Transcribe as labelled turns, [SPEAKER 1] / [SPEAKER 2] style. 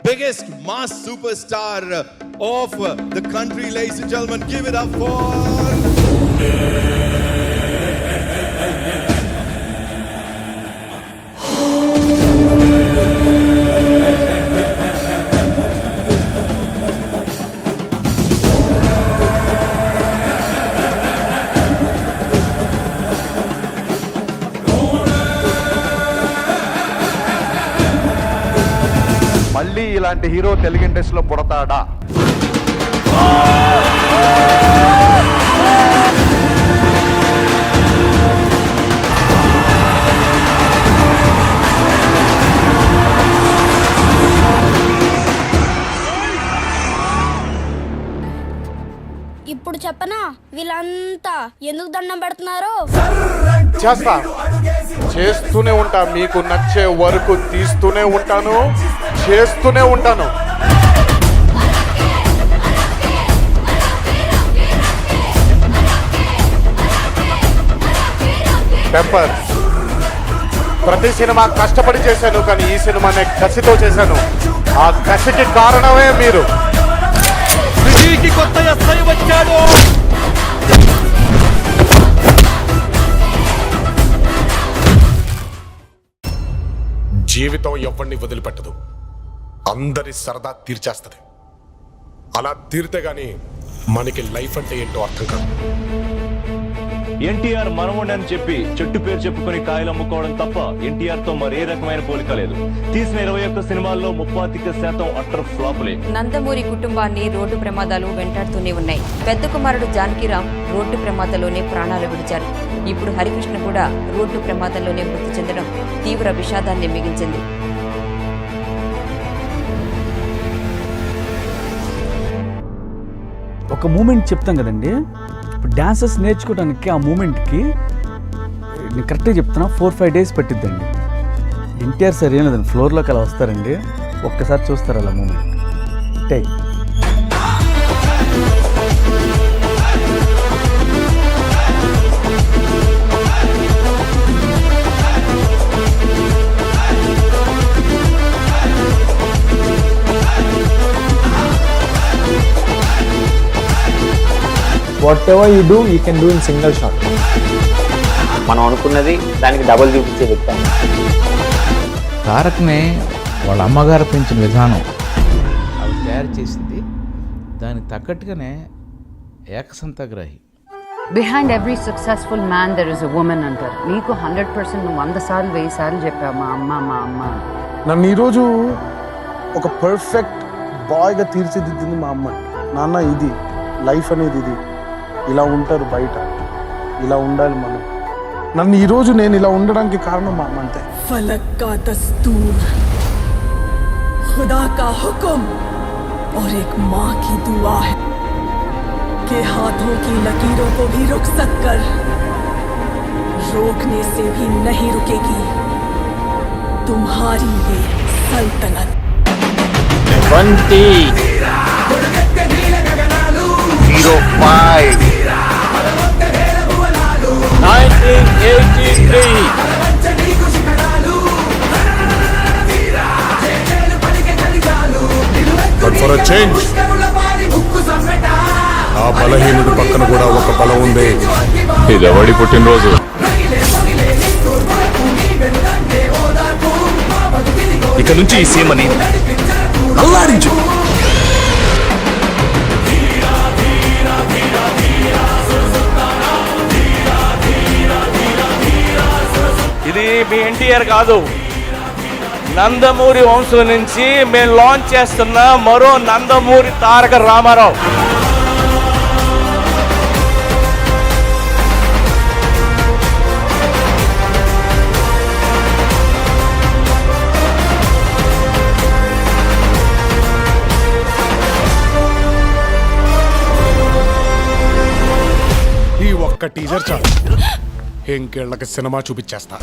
[SPEAKER 1] biggest mass superstar of the country, ladies and gentlemen. Give it up for
[SPEAKER 2] మళ్ళీ ఇలాంటి hero Telugu ఇండస్ట్రీలో పుడతాడా?
[SPEAKER 3] ఇప్పుడు చెప్పనా వీళ్ళంతా ఎందుకు దండం పెడుతున్నారు?
[SPEAKER 2] చేస్తా, చేస్తూనే ఉంటా. మీకు నచ్చే వరకు తీస్తూనే ఉంటాను, చేస్తూనే ఉంటాను. టెంపర్ ప్రతి సినిమా కష్టపడి చేశాను, కానీ ఈ సినిమానే కసితో చేశాను. ఆ కసికి కారణమే మీరు.
[SPEAKER 4] కొత్త ఎస్ఐ వచ్చాడు.
[SPEAKER 5] జీవితం ఎవరిని వదిలిపెట్టదు, అందరి సరదా తీర్చేస్తుంది. అలా తీరితే గాని మనకి లైఫ్ అంటే ఏంటో అర్థం కాదు.
[SPEAKER 6] ఎన్టీఆర్ మనవుడు అని చెప్పి చెట్టు పేరు చెప్పుకుని కాయలు అమ్ముకోవడం తప్ప ఎన్టీఆర్ తో మరే రకమైన పోలిక లేదు. తీసిన 21 సినిమాల్లో 35% అట్టర్ ఫ్లాపులే.
[SPEAKER 7] నందమూరి కుటుంబాన్ని రోడ్డు ప్రమాదాలు వెంటాడుతూనే ఉన్నాయి. పెద్ద కుమారుడు జానకిరామ్ రోడ్డు ప్రమాదంలోనే ప్రాణాలు విడిచారు. ఇప్పుడు హరికృష్ణ కూడా రోడ్డు ప్రమాదంలోనే మృతి చెందడం తీవ్ర విషాదాన్ని మిగిల్చింది.
[SPEAKER 8] ఒక మూమెంట్ చెప్తాం కదండి, ఇప్పుడు డాన్సర్స్ నేర్చుకోవడానికి ఆ మూమెంట్కి నేను కరెక్ట్గా చెప్తున్నా 4-5 days పట్టిద్దండి. ఎన్టీఆర్ సార్ ఏం లేదండి, ఫ్లోర్లోకి అలా వస్తారండి, ఒక్కసారి చూస్తారు అలా moment take.
[SPEAKER 9] whatever you do, you can do in single shot.
[SPEAKER 10] మనం అనుకున్నది దానికి డబుల్ చూపించే వ్యక్తి.
[SPEAKER 11] తారక్నే వాళ్ళ అమ్మగారు పెంచిన విధానం అవి తయారు చేసింది, దానికి తగ్గట్టుగానే ఏకసంతగ్రాహి.
[SPEAKER 7] Behind every successful man there is a woman అంటారు. నీకు 100% నువ్వు 100 సార్లు 1000 సార్లు చెప్పావు మా అమ్మ.
[SPEAKER 9] నన్ను ఈరోజు ఒక పర్ఫెక్ట్ బాయ్గా తీర్చిదిద్దింది మా అమ్మ. నాన్న ఇది లైఫ్ అనేది, ఇది ఇలా ఉంటారు బయట, ఇలా ఉండాలి మనం. నన్ను ఈరోజు నేను ఇలా ఉండడానికి కారణం మా అమ్మ అంతే.
[SPEAKER 12] ఫలక్ కా దస్తూర్, ఖుదా కా హుకుమ్ और एक माँ की दुआ है कि हाथों की लकीरों को भी रुखसत कर, रोकने से भी नहीं रुकेगी तुम्हारी ये सल्तनत.
[SPEAKER 2] 2005 1983
[SPEAKER 5] బట్ ఫర్ అ చేంజ్ ఆ బలహీనుడి పక్కన కూడా ఒక బలం ఉంది.
[SPEAKER 6] ఇది ఎవడి పుట్టినరోజు?
[SPEAKER 4] ఇక నుంచి ఈ సీమని అల్లాడించు. ఇది మీ ఎన్టీఆర్ కాదు, నందమూరి వంశం నుంచి మేము లాంచ్ చేస్తున్న మరో నందమూరి తారక రామారావు.
[SPEAKER 5] ఈ ఒక్క టీజర్ చాలు, ఇంకేళ్ళకి సినిమా చూపించేస్తా.